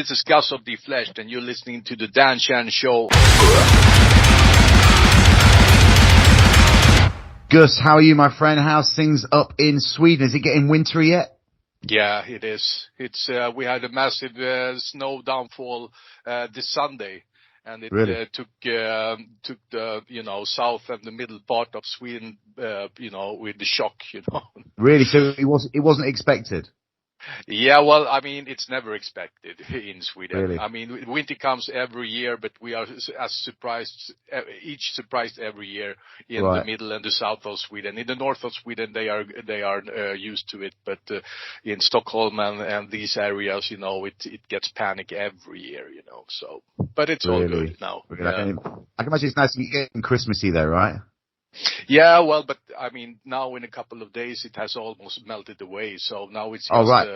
this is Gus of Defleshed, and you're listening to the Dan Chan Show. Gus, how are you, my friend? How's things up in Sweden? Is it getting wintry yet? Yeah, it is. It's we had a massive snow downfall this Sunday, and it Really? took the south and the middle part of Sweden, with the shock, Really? So it wasn't expected? Yeah, well, I mean, it's never expected in Sweden. Really? I mean, winter comes every year, but we are as surprised every year in the middle and the south of Sweden. In the north of Sweden, they are used to it, but in Stockholm and these areas, it gets panic every year, So, but it's all good now. Really? Yeah. I can imagine it's nice to get Christmassy though, right? Yeah, well, but I mean, now in a couple of days it has almost melted away. So now it's just,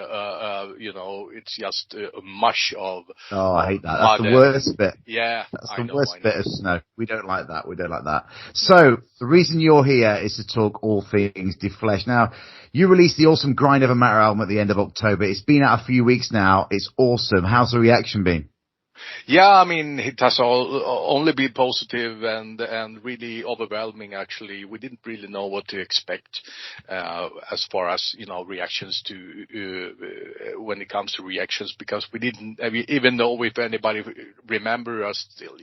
it's just a mush of. Oh, I hate that. That's the worst bit. Yeah, that's the worst bit of snow. We don't like that. So the reason you're here is to talk all things Defleshed. Now, you released the awesome Grind Never Matter album at the end of October. It's been out a few weeks now. It's awesome. How's the reaction been? Yeah, I mean, it has only been positive and really overwhelming, actually. We didn't really know what to expect, as far as, reactions to, when it comes to reactions, because we didn't even know if anybody remember us still,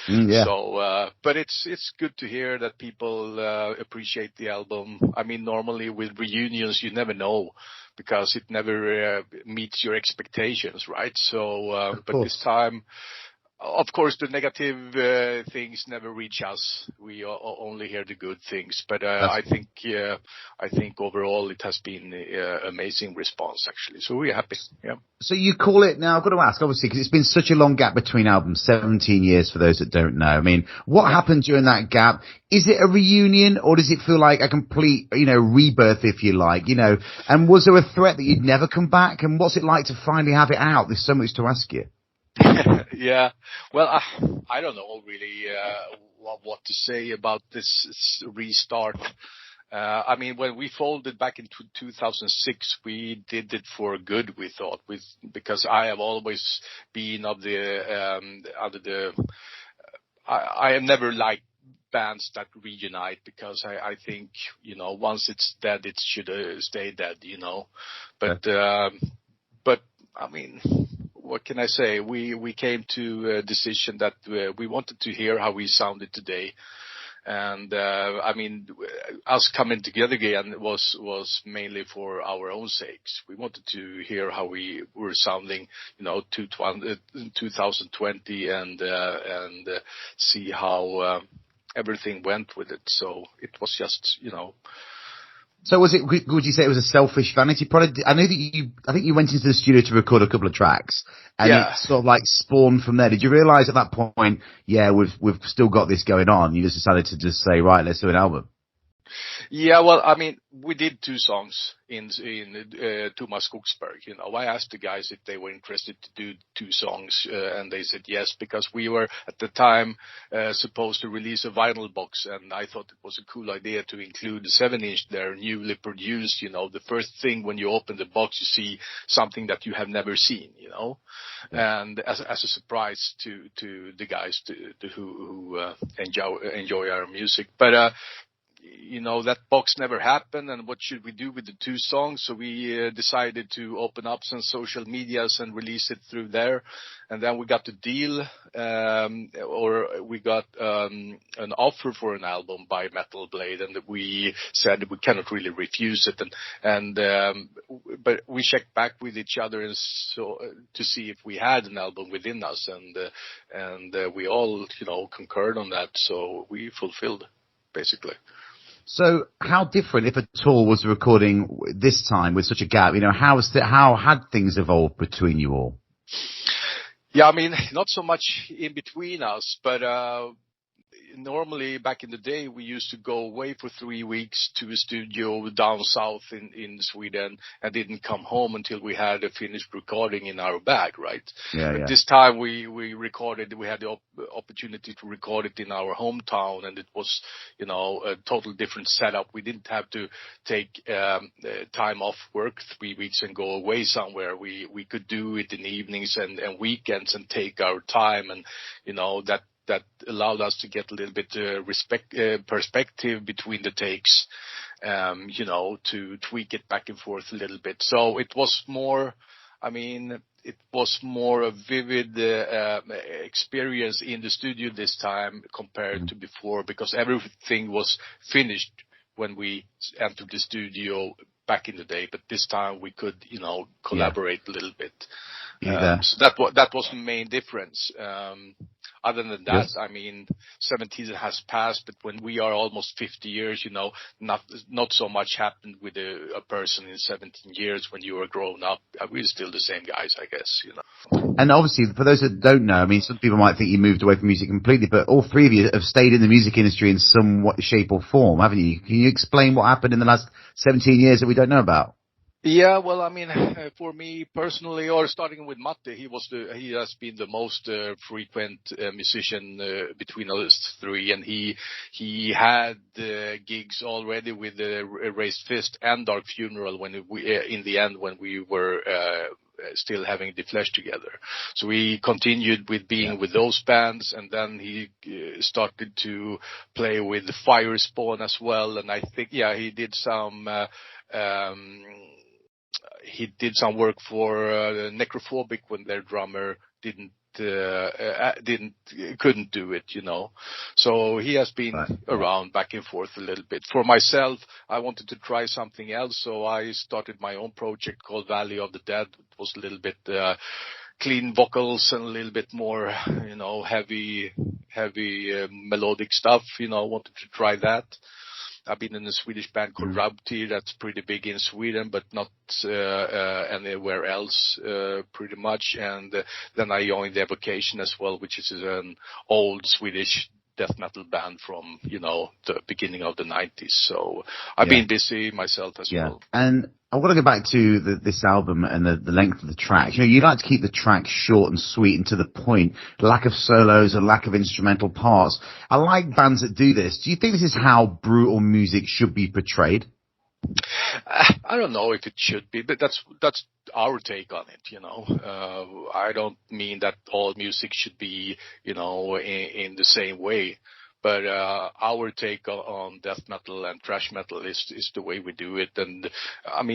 Yeah. So, but it's good to hear that people, appreciate the album. I mean, normally with reunions, you never know, because it never meets your expectations, right? So, but this time, of course, the negative things never reach us. We only hear the good things. But I think overall it has been amazing response, actually. So we're happy. Yeah. So you call it now? I've got to ask, obviously, because it's been such a long gap between albums, 17 years for those that don't know. I mean, what happened during that gap? Is it a reunion, or does it feel like a complete, rebirth, if you like? And was there a threat that you'd never come back? And what's it like to finally have it out? There's so much to ask you. Yeah. Well, I don't know really what to say about this restart. I mean, when we folded back in 2006, we did it for good, we thought, because I have always been I have never liked bands that reunite, because I think, once it's dead, it should stay dead, But, but I mean, what can I say? We came to a decision that we wanted to hear how we sounded today. And, I mean, us coming together again was mainly for our own sakes. We wanted to hear how we were sounding, 2020 and see how, everything went with it. So it was just, So would you say it was a selfish vanity project? I know that I think you went into the studio to record a couple of tracks, and it sort of like spawned from there. Did you realize at that point, we've still got this going on? You just decided to just say, right, let's do an album. Yeah, well, I mean, we did 2 songs in Thomas Skogsberg. I asked the guys if they were interested to do 2 songs, and they said yes, because we were at the time supposed to release a vinyl box, and I thought it was a cool idea to include the 7-inch there, newly produced. The first thing when you open the box, you see something that you have never seen. And as a surprise to the guys who enjoy our music, but. That box never happened, and what should we do with the 2 songs? So we decided to open up some social medias and release it through there. And then we got the deal, or we got an offer for an album by Metal Blade, and we said we cannot really refuse it. But we checked back with each other and so to see if we had an album within us, and we all concurred on that. So we fulfilled, basically. So how different, if at all, was the recording this time with such a gap? How had things evolved between you all? Yeah, I mean, not so much in between us, but normally back in the day, we used to go away for 3 weeks to a studio down south in Sweden and didn't come home until we had a finished recording in our bag, right? Yeah, But yeah. this time we recorded, we had the opportunity to record it in our hometown, and it was, a total different setup. We didn't have to take time off work 3 weeks and go away somewhere. We could do it in evenings and weekends and take our time, and that allowed us to get a little bit perspective between the takes, to tweak it back and forth a little bit. So it was more, it was more a vivid experience in the studio this time compared to before, because everything was finished when we entered the studio back in the day. But this time we could, collaborate a little bit. So that was the main difference. Other than that, 17 has passed, but when we are almost 50 years, not so much happened with a person in 17 years when you are grown up. We're still the same guys, I guess, And obviously, for those that don't know, some people might think you moved away from music completely, but all three of you have stayed in the music industry in some shape or form, haven't you? Can you explain what happened in the last 17 years that we don't know about? Yeah, well, for me personally, or starting with Matti, he has been the most frequent musician between us three, and he had gigs already with Raised Fist and Dark Funeral when we were still having Defleshed together. So we continued with being with those bands, and then he started to play with Firespawn as well, and I think he did some. He did some work for Necrophobic when their drummer couldn't do it, So he has been around back and forth a little bit. For myself, I wanted to try something else, so I started my own project called Valley of the Dead. It was a little bit clean vocals and a little bit more, heavy melodic stuff. Wanted to try that. I've been in a Swedish band called Rabti that's pretty big in Sweden, but not anywhere else, pretty much. And then I joined the Evocation as well, which is an old Swedish death metal band from, the beginning of the 90s. So I've been busy myself as well. And I want to go back to this album and the length of the tracks. You like to keep the tracks short and sweet and to the point. Lack of solos and lack of instrumental parts. I like bands that do this. Do you think this is how brutal music should be portrayed? I don't know if it should be, but that's our take on it, I don't mean that all music should be, in the same way. But our take on death metal and thrash metal is the way we do it. And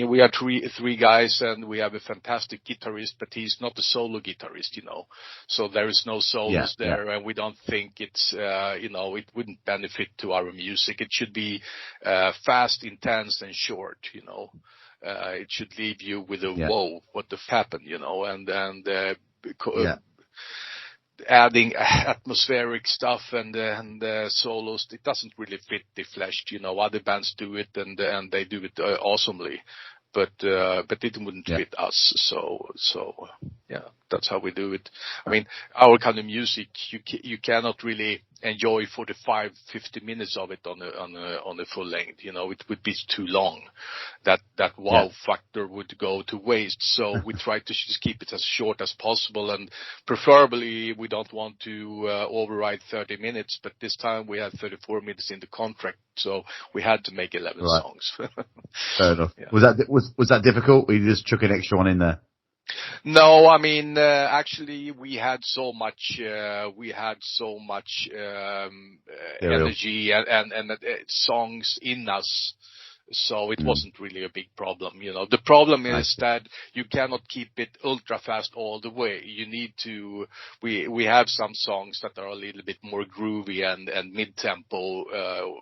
we are three guys, and we have a fantastic guitarist, but he's not a solo guitarist, So there is no solos there, and we don't think it's it wouldn't benefit to our music. It should be fast, intense, and short, It should leave you with a whoa, what the f happened, adding atmospheric stuff and solos, it doesn't really fit Defleshed. Other bands do it and they do it awesomely, but it wouldn't fit us. So that's how we do it. Our kind of music, you cannot really enjoy 45, 50 minutes of it on a full length. It would be too long. That wow factor would go to waste. So we try to just keep it as short as possible, and preferably we don't want to override 30 minutes. But this time we had 34 minutes in the contract, so we had to make 11 songs. Fair enough. Yeah. Was that difficult, or you just chuck an extra one in there? No, actually we had so much energy and songs in us. So it wasn't really a big problem, The problem is that you cannot keep it ultra fast all the way. You need to, we have some songs that are a little bit more groovy and mid-tempo,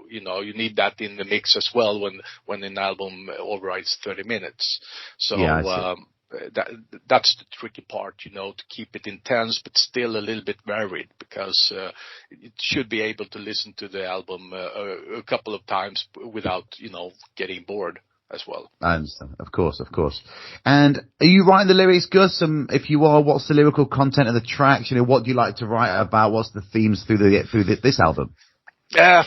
you need that in the mix as well when an album overrides 30 minutes. So, that's the tricky part, to keep it intense, but still a little bit varied, because it should be able to listen to the album a couple of times without, getting bored as well. I understand. Of course. And are you writing the lyrics, Gus? If you are, what's the lyrical content of the tracks? What do you like to write about? What's the themes through this album?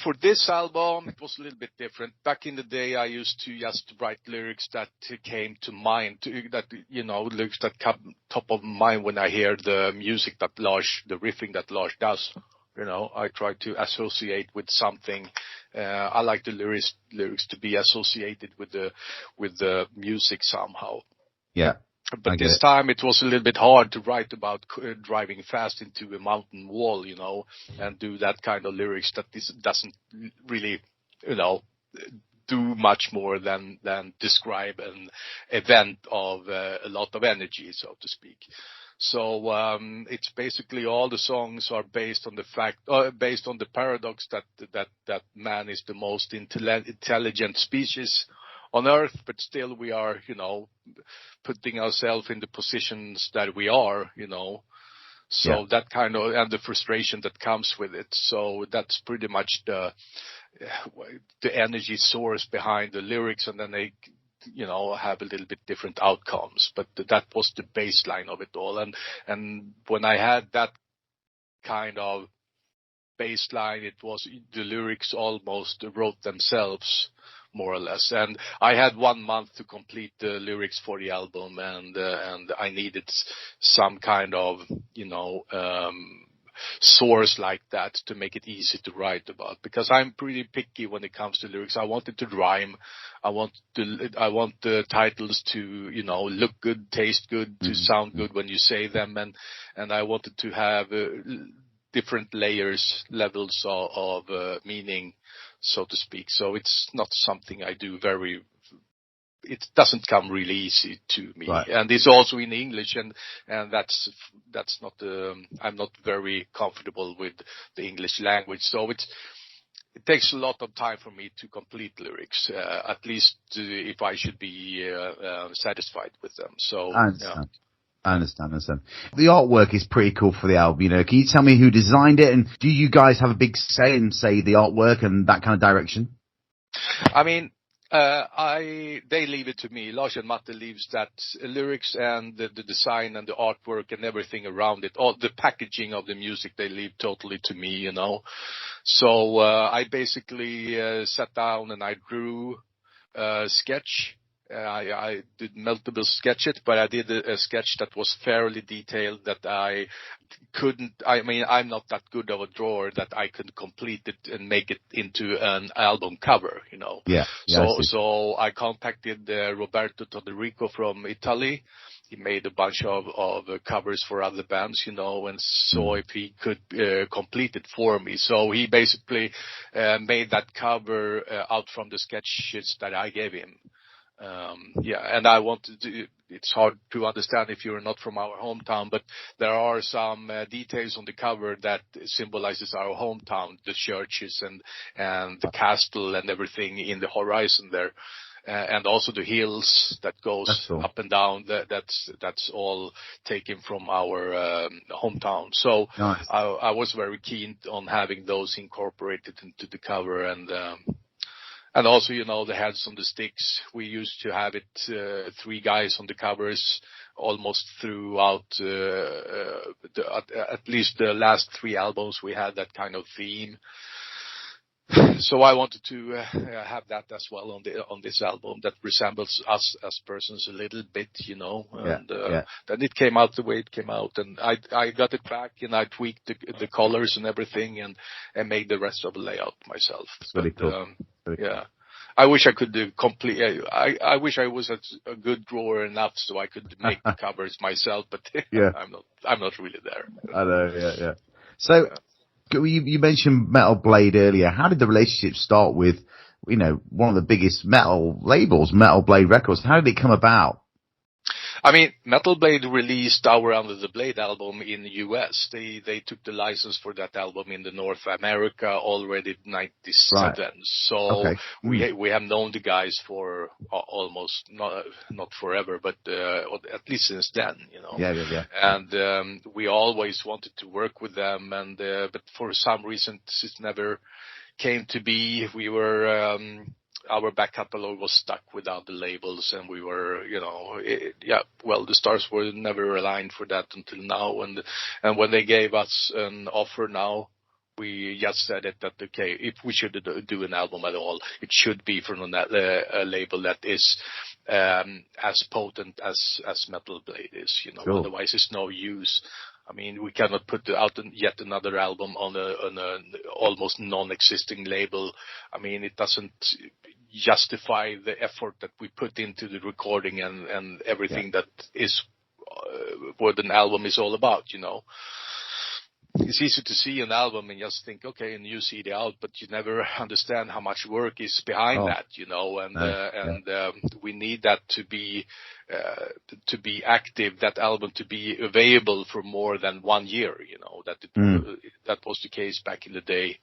For this album, it was a little bit different. Back in the day, I used to just write lyrics that came to mind, lyrics that come top of mind when I hear the music that the riffing that Lars does. I try to associate with something. I like the lyrics to be associated with the music somehow. Yeah. But this time it was a little bit hard to write about driving fast into a mountain wall, and do that kind of lyrics that this doesn't really, do much more than describe an event of a lot of energy, so to speak. So it's basically all the songs are based on based on the paradox that man is the most intelligent species on Earth, but still we are, putting ourselves in the positions that we are, So that kind of, and the frustration that comes with it. So that's pretty much the energy source behind the lyrics, and then they, have a little bit different outcomes. But that was the baseline of it all. And when I had that kind of baseline, it was the lyrics almost wrote themselves, more or less. And I had 1 month to complete the lyrics for the album, and I needed some kind of, source like that to make it easy to write about, because I'm pretty picky when it comes to lyrics. I want it to rhyme. I want the titles to, look good, taste good, to sound good when you say them. And I wanted to have different levels of meaning, so to speak. So it's not something I do it doesn't come really easy to me. Right. And it's also in English, and that's not, I'm not very comfortable with the English language. So it takes a lot of time for me to complete lyrics, at least if I should be satisfied with them. So I understand. I understand. The artwork is pretty cool for the album. Can you tell me who designed it, and do you guys have a big say in, say, the artwork and that kind of direction? I mean, they leave it to me. Lars and Matte leaves that lyrics and the design and the artwork and everything around it, all the packaging of the music, they leave totally to me, So I basically sat down and I drew a sketch. I did multiple sketches, but I did a sketch that was fairly detailed, that I'm not that good of a drawer that I could complete it and make it into an album cover, Yeah. So I contacted Roberto Toderico from Italy. He made a bunch of covers for other bands, and saw if he could complete it for me. So he basically made that cover out from the sketches that I gave him. And I wanted to, it's hard to understand if you're not from our hometown, but there are some details on the cover that symbolizes our hometown, the churches and the castle and everything in the horizon there. And also the hills that goes up and down. That's all taken from our hometown. So nice. I was very keen on having those incorporated into the cover, and also, the heads on the sticks. We used to have it 3 guys on the covers almost throughout, at least the last 3 albums. We had that kind of theme. So I wanted to have that as well on this album, that resembles us as persons a little bit, and then it came out the way it came out, and I got it back and I tweaked the colors and everything and made the rest of the layout myself. Really cool. Yeah. I wish I could do complete. I wish I was a good drawer enough so I could make the covers myself, but I'm not really there. I know, yeah. So you mentioned Metal Blade earlier. How did the relationship start with, one of the biggest metal labels, Metal Blade Records? How did it come about? I mean, Metal Blade released our Under the Blade album in the US. They took the license for that album in the North America already in 97. Right. So we have known the guys for almost not forever, but at least since then, Yeah. And we always wanted to work with them, but for some reason it never came to be. We were our back catalog was stuck without the labels, and we were, the stars were never aligned for that until now. And when they gave us an offer now, we just said it that, okay, if we should do an album at all, it should be from a label that is as potent as Metal Blade is, you know. Sure. Otherwise it's no use. I mean, we cannot put out yet another album on a almost non-existing label. I mean, it doesn't justify the effort that we put into the recording and everything that is what an album is all about, you know. It's easy to see an album and just think, okay, a new CD out, but you never understand how much work is behind that, you know, and we need that to be active, that album to be available for more than 1 year, you know, that was the case back in the day.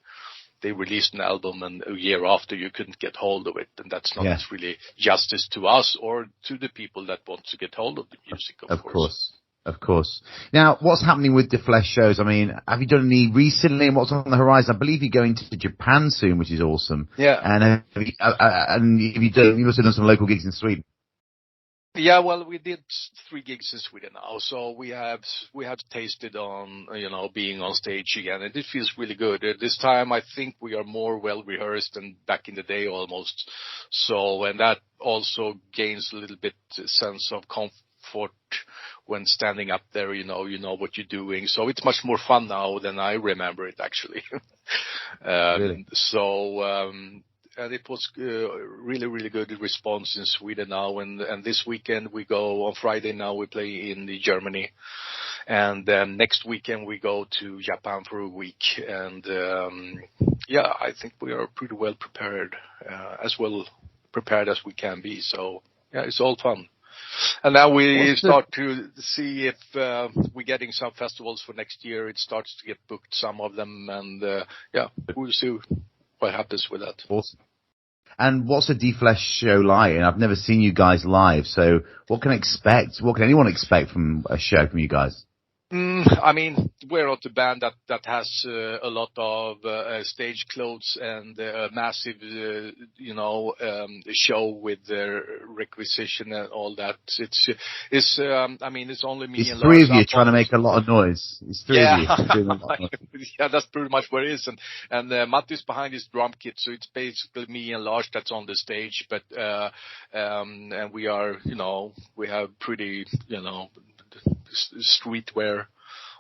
They released an album and a year after you couldn't get hold of it, and that's not really justice to us or to the people that want to get hold of the music, of course. Of course. Now, what's happening with Defleshed shows? I mean, have you done any recently, and what's on the horizon? I believe you're going to Japan soon, which is awesome. Yeah. And you've also done some local gigs in Sweden. Yeah, well, we did 3 gigs in Sweden now, so we have tasted on, you know, being on stage again, and it feels really good. This time, I think we are more well rehearsed than back in the day almost. So, and that also gains a little bit sense of comfort when standing up there, you know what you're doing. So it's much more fun now than I remember it, actually. Really? So, and it was really, really good response in Sweden now. And this weekend we go on Friday now, we play in Germany. And then next weekend we go to Japan for a week. And, I think we are pretty well prepared, as well prepared as we can be. So yeah, it's all fun. And now we start to see if we're getting some festivals for next year. It starts to get booked, some of them, and we'll see what happens with that. Awesome. And what's a Defleshed show like? And I've never seen you guys live, so what can I expect? What can anyone expect from a show from you guys? I mean, we're not a band that has a lot of stage clothes and a massive, show with requisition and all that. It's only me and Lars. 3 of you trying to make a lot of noise. It's 3 of you doing a lot of noise. Yeah, that's pretty much what it is. And Matti is behind his drum kit, so it's basically me and Lars that's on the stage. But and we are, we have pretty, streetwear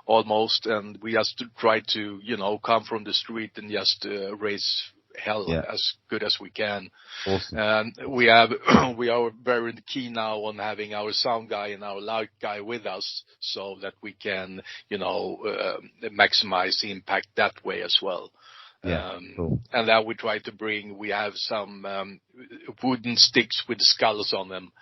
almost, and we just try to come from the street and just raise hell as good as we can. Awesome. And we are very keen now on having our sound guy and our light guy with us so that we can maximize the impact that way as well. Cool. And then we try to we have some wooden sticks with skulls on them,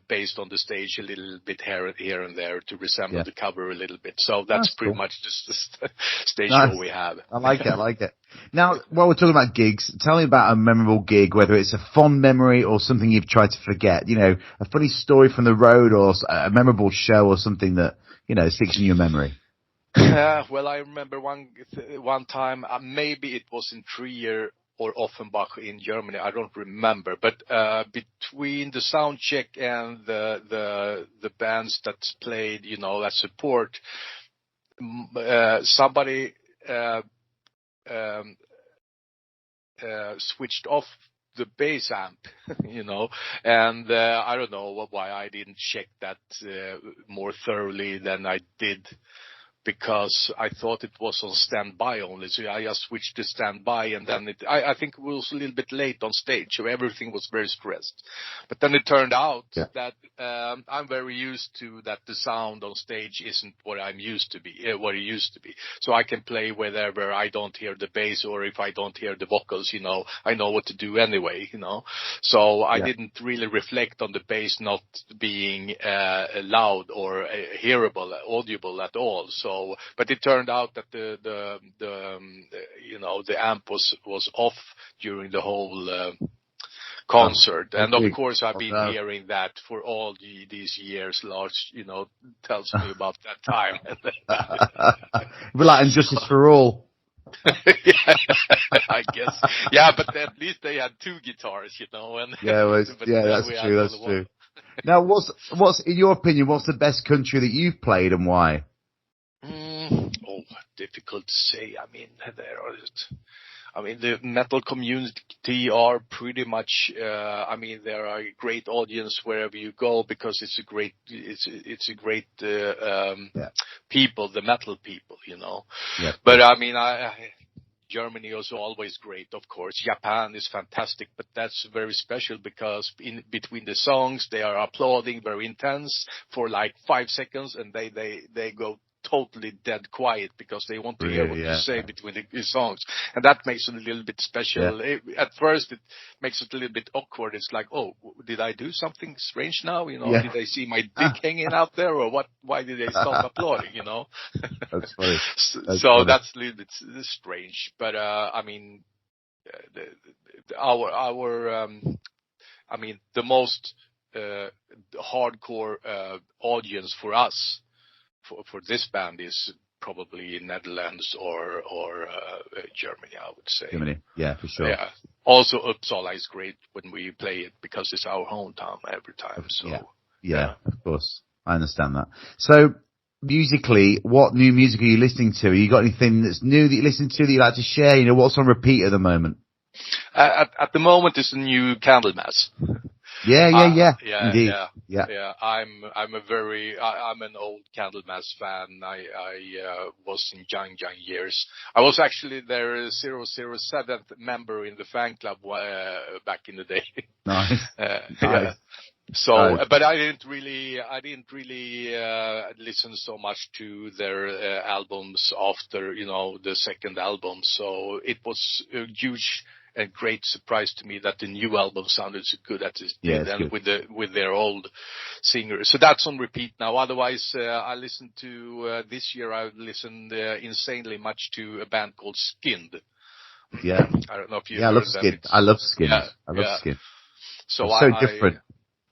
based on the stage a little bit here and there to resemble the cover a little bit. So that's pretty much just the stage show we have. I like it. Now, while we're talking about gigs, tell me about a memorable gig, whether it's a fond memory or something you've tried to forget. A funny story from the road or a memorable show or something that, sticks in your memory. Well, I remember one time, maybe it was in Trier or Offenbach in Germany, I don't remember. But between the sound check and the bands that played, as support, somebody switched off the bass amp, and I don't know why I didn't check that more thoroughly than I did, because I thought it was on standby only. So I just switched to standby, and then I think it was a little bit late on stage, so everything was very stressed. But then it turned out that I'm very used to that the sound on stage isn't what I'm used to be, what it used to be. So I can play wherever I don't hear the bass, or if I don't hear the vocals, I know what to do anyway, So I didn't really reflect on the bass not being loud or hearable, audible at all. So, but it turned out that the amp was off during the whole concert, and of course I've been hearing that for all these years. Lars, tells me about that time. We're like Injustice for All. I guess. Yeah, but at least they had 2 guitars, and that's true. Now, what's in your opinion? What's the best country that you've played and why? difficult to say. I mean, the metal community are pretty much. There are a great audience wherever you go because it's a great people, the metal people, you know. Yeah. But Germany is always great, of course. Japan is fantastic, but that's very special because in between the songs they are applauding very intense for like 5 seconds, and they go totally dead quiet because they want to hear what you say between the songs, and that makes it a little bit special. At first it makes it a little bit awkward. It's like, oh, did I do something strange now? You know, did they see my dick hanging out there, or what? Why did they stop applauding? You know, that's funny. That's a little bit strange. But the most hardcore audience for us. For this band is probably Netherlands or Germany, I would say. Germany, yeah, for sure. Yeah. Also, Uppsala is great when we play it because it's our hometown every time. So yeah, of course, I understand that. So, musically, what new music are you listening to? You got anything that's new that you listen to that you like to share? You know, what's on repeat at the moment? At the moment, it's a new Candlemass. Yeah. Indeed. Yeah. I'm an old Candlemass fan. I was in young years. I was actually their 007th member in the fan club back in the day. Nice. Yeah. So, but I didn't really listen so much to their albums after, you know, the second album. So it was a huge a great surprise to me that the new album sounded so good as it did, and with their old singers. So that's on repeat now. Otherwise, I listened to this year. I listened insanely much to a band called Skinned. Yeah, I don't know if you. Yeah, I love Skinned. I love Skinned. Yeah, I love Skinned. So it's so different.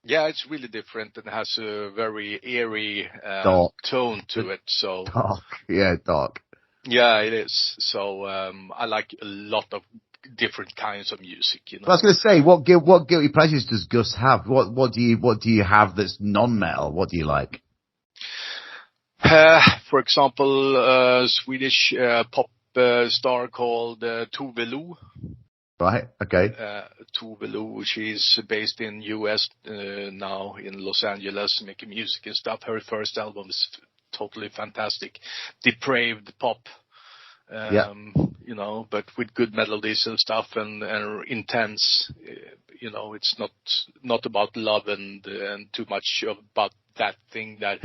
Yeah, it's really different and has a very eerie tone to it. So dark. Yeah, it is. So I like a lot of different kinds of music. You know. I was going to say, what guilty pleasures does Gus have? What do you have that's non-metal? What do you like? For example, Swedish pop star called Tove Lo. Right. Okay. Tove Lo, she's based in U.S. Now in Los Angeles, making music and stuff. Her first album is totally fantastic, depraved pop. You know, but with good melodies and stuff and intense. You know, it's not about love and too much about that thing that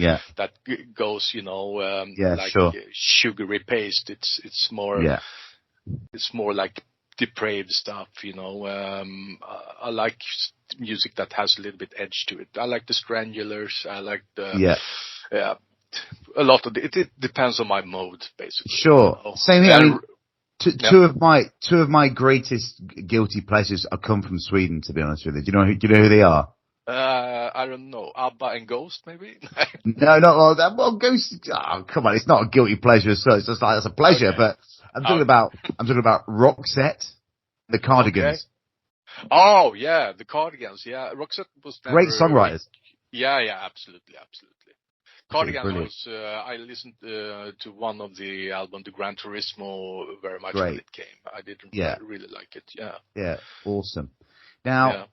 goes, you know, like sugary paste. It's more like depraved stuff, you know. I like music that has a little bit edge to it. I like the Strangulars. I like the a lot of it depends on my mood, basically. Sure, you know? Same here. I mean, two of my greatest guilty pleasures are come from Sweden. To be honest with you, do you know who they are? I don't know. ABBA and Ghost, maybe. No, not all that. Well, Ghost. Oh, come on, it's not a guilty pleasure, so it's just like it's a pleasure. Okay. But I'm talking about Roxette, the Cardigans. Okay. Oh yeah, the Cardigans. Yeah, Roxette was great songwriters. Yeah, absolutely. Cardigans was, I listened to one of the album, the Gran Turismo, very much when it came. I didn't really like it. Yeah, awesome. Now,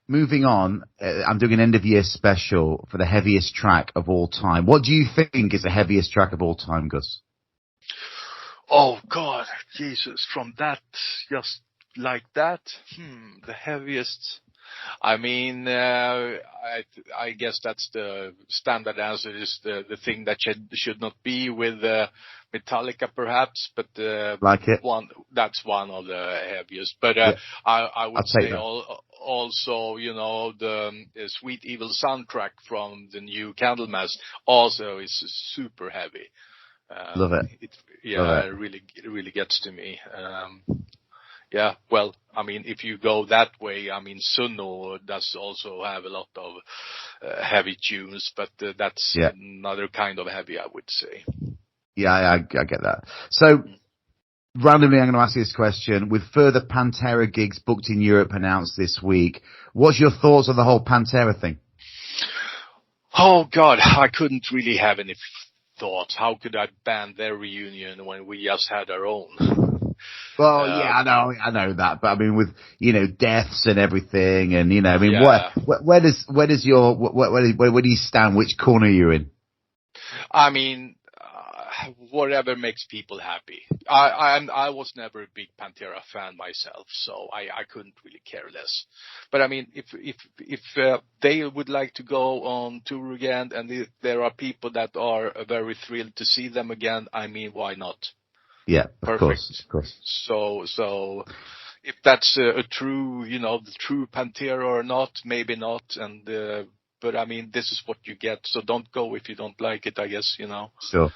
moving on, I'm doing an end of year special for the heaviest track of all time. What do you think is the heaviest track of all time, Gus? Oh God, Jesus, from that, just like that, the heaviest. I mean, I guess that's the standard answer is the thing that should not be with Metallica perhaps, but like it. That's one of the heaviest. But I would say also, you know, the Sweet Evil soundtrack from the new Candlemass also is super heavy. Love it. It really gets to me. Yeah, well, I mean, if you go that way, I mean, Sunno does also have a lot of heavy tunes, but that's another kind of heavy, I would say. Yeah, I get that. So, randomly, I'm going to ask you this question. With further Pantera gigs booked in Europe announced this week, what's your thoughts on the whole Pantera thing? Oh, God, I couldn't really have any thought, how could I ban their reunion when we just had our own? Well, yeah, I know that, but I mean, with deaths and everything, and I mean, where do you stand? Which corner are you in? I mean, whatever makes people happy. I was never a big Pantera fan myself, so I couldn't really care less. But I mean, if they would like to go on tour again, and if there are people that are very thrilled to see them again, I mean, why not? Yeah, Perfect. Of course. So if that's a true, the true Pantera or not, maybe not. And but I mean, this is what you get. So don't go if you don't like it, I guess. Sure.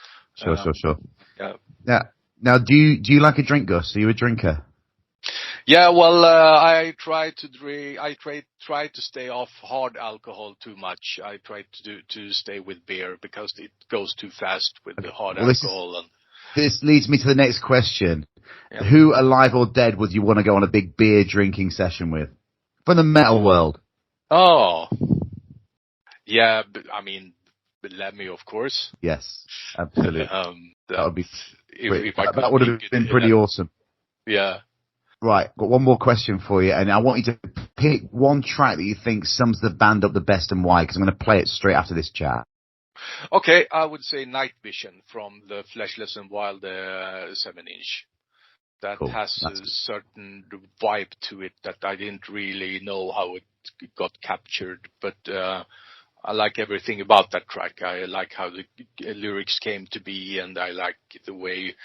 Yeah. Now, do you like a drink, Gus? Are you a drinker? Yeah, well, I try to drink. I try to stay off hard alcohol too much. I try to stay with beer because it goes too fast with the hard alcohol. This leads me to the next question. Yeah. Who, alive or dead, would you want to go on a big beer drinking session with? From the metal world. Oh. Yeah, I mean, Lemmy, of course. Yes, absolutely. That would be that would have been pretty awesome. Yeah. Right, got one more question for you, and I want you to pick one track that you think sums the band up the best and why, because I'm going to play it straight after this chat. Okay, I would say Night Vision from the Fleshless and Wild 7-inch. That has a certain vibe to it that I didn't really know how it got captured, but I like everything about that track. I like how the lyrics came to be, and I like the way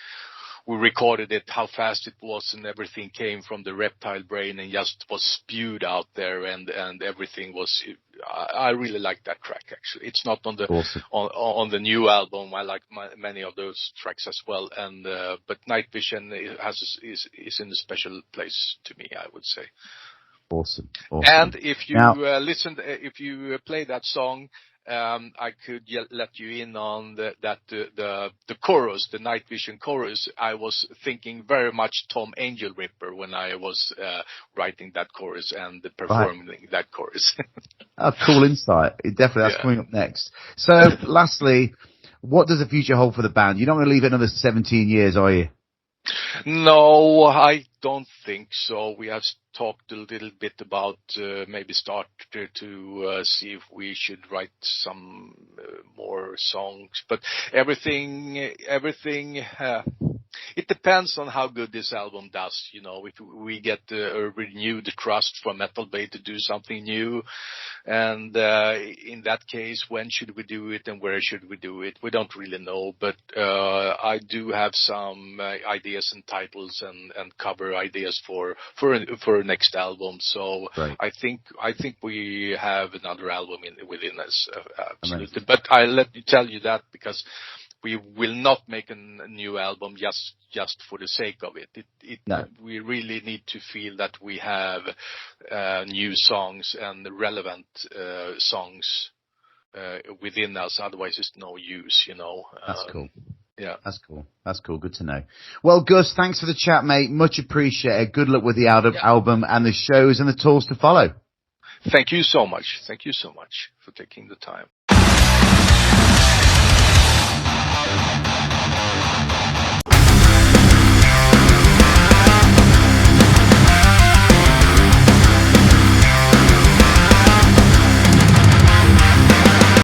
we recorded it, how fast it was, and everything came from the reptile brain and just was spewed out there, and everything was. I really like that track. Actually, it's not on the on the new album. I like many of those tracks as well, and but Night Vision is in a special place to me, I would say. Awesome. And if you if you play that song, I could let you in on the chorus, the Night Vision chorus. I was thinking very much Tom Angel Ripper when I was writing that chorus and performing that chorus. Cool insight. Definitely, that's coming up next. So, lastly, what does the future hold for the band? You're not going to leave it another 17 years, are you? No, I don't think so. We have talked a little bit about maybe start to see if we should write some more songs, but everything it depends on how good this album does. If we get renewed trust from Metal Bay to do something new, and in that case, when should we do it and where should we do it? We don't really know, but I do have some ideas and titles and cover ideas for next album. So I think we have another album within us, absolutely. But I let me tell you that because we will not make a new album just for the sake of it. We really need to feel that we have new songs and relevant songs within us. Otherwise, it's no use. That's cool. Yeah. That's cool. Good to know. Well, Gus, thanks for the chat, mate. Much appreciated. Good luck with the album and the shows and the tours to follow. Thank you so much. Thank you so much for taking the time.